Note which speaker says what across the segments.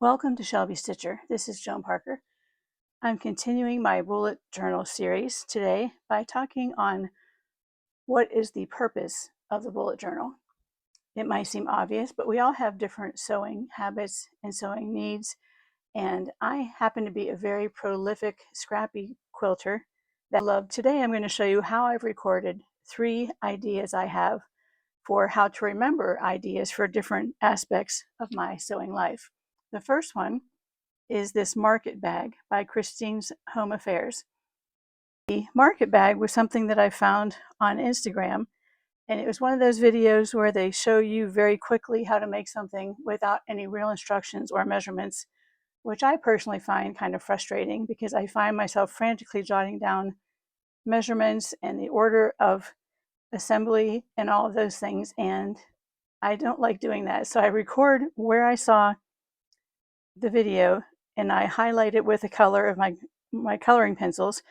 Speaker 1: Welcome to Shelby Stitcher. This is Joan Parker. I'm continuing my bullet journal series today by talking on what is the purpose of the bullet journal. It might seem obvious, but we all have different sewing habits and sewing needs, and I happen to be a very prolific, scrappy quilter that I love. Today I'm going to show you how I've recorded 3 ideas I have for how to remember ideas for different aspects of my sewing life. The first one is this market bag by Christine's Home Affairs. The market bag was something that I found on Instagram, and it was one of those videos where they show you very quickly how to make something without any real instructions or measurements, which I personally find kind of frustrating because I find myself frantically jotting down measurements and the order of assembly and all of those things, and I don't like doing that. So I record where I saw the video and I highlight it with the color of my coloring pencils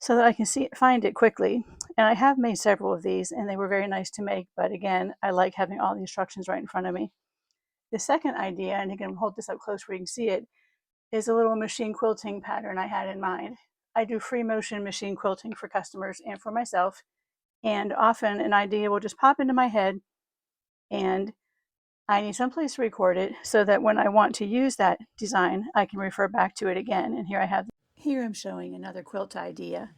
Speaker 1: so that I can find it quickly. And I have made several of these and they were very nice to make, but again, I like having all the instructions right in front of me. The second idea, and again, hold this up close where you can see it, is a little machine quilting pattern I had in mind. I do free motion machine quilting for customers and for myself, and often an idea will just pop into my head and I need someplace to record it so that when I want to use that design, I can refer back to it again. And here I'm showing another quilt idea.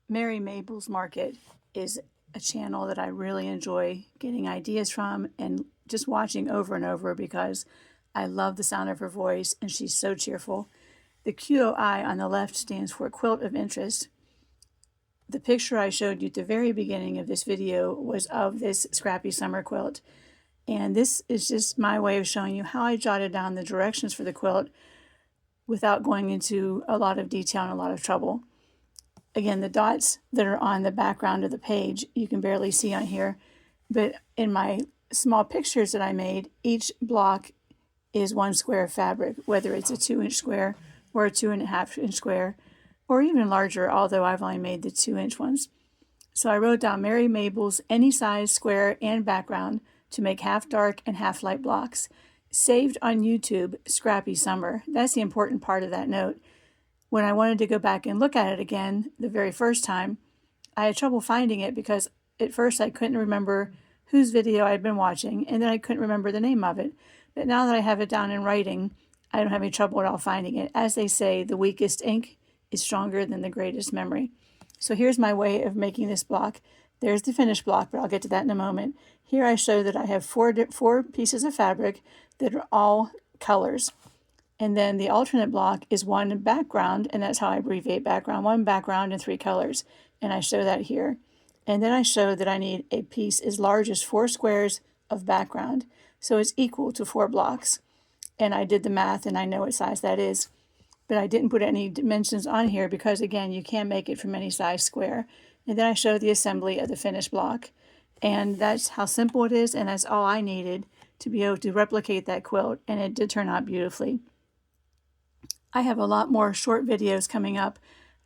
Speaker 1: Mary Mabel's Market is a channel that I really enjoy getting ideas from and just watching over and over because I love the sound of her voice and she's so cheerful. The QOI on the left stands for Quilt of Interest. The picture I showed you at the very beginning of this video was of this scrappy summer quilt. And this is just my way of showing you how I jotted down the directions for the quilt without going into a lot of detail and a lot of trouble. Again, the dots that are on the background of the page, you can barely see on here, but in my small pictures that I made, each block is 1 square of fabric, whether it's a 2-inch square or a 2.5-inch square, or even larger, although I've only made the 2-inch ones. So I wrote down Mary Mabel's any size square and background to make half dark and half light blocks. Saved on YouTube, Scrappy Summer. That's the important part of that note. When I wanted to go back and look at it again the very first time, I had trouble finding it because at first I couldn't remember whose video I'd been watching, and then I couldn't remember the name of it. But now that I have it down in writing, I don't have any trouble at all finding it. As they say, the weakest ink is stronger than the greatest memory. So here's my way of making this block. There's the finished block, but I'll get to that in a moment. Here I show that I have four pieces of fabric that are all colors. And then the alternate block is 1 background, and that's how I abbreviate background, 1 background and 3 colors. And I show that here. And then I show that I need a piece as large as 4 squares of background. So it's equal to 4 blocks. And I did the math and I know what size that is. But I didn't put any dimensions on here because, again, you can't make it from any size square. And then I show the assembly of the finished block. And that's how simple it is, and that's all I needed to be able to replicate that quilt, and it did turn out beautifully. I have a lot more short videos coming up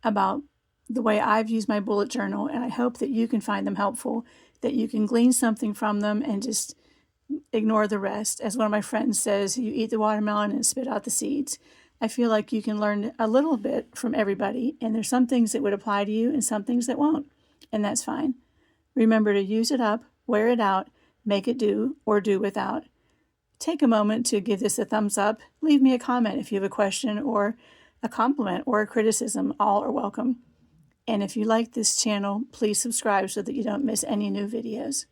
Speaker 1: about the way I've used my bullet journal, and I hope that you can find them helpful, that you can glean something from them and just ignore the rest. As one of my friends says, you eat the watermelon and spit out the seeds. I feel like you can learn a little bit from everybody, and there's some things that would apply to you and some things that won't, and that's fine. Remember to use it up, wear it out, make it do, or do without. Take a moment to give this a thumbs up. Leave me a comment if you have a question or a compliment or a criticism. All are welcome. And if you like this channel, please subscribe so that you don't miss any new videos.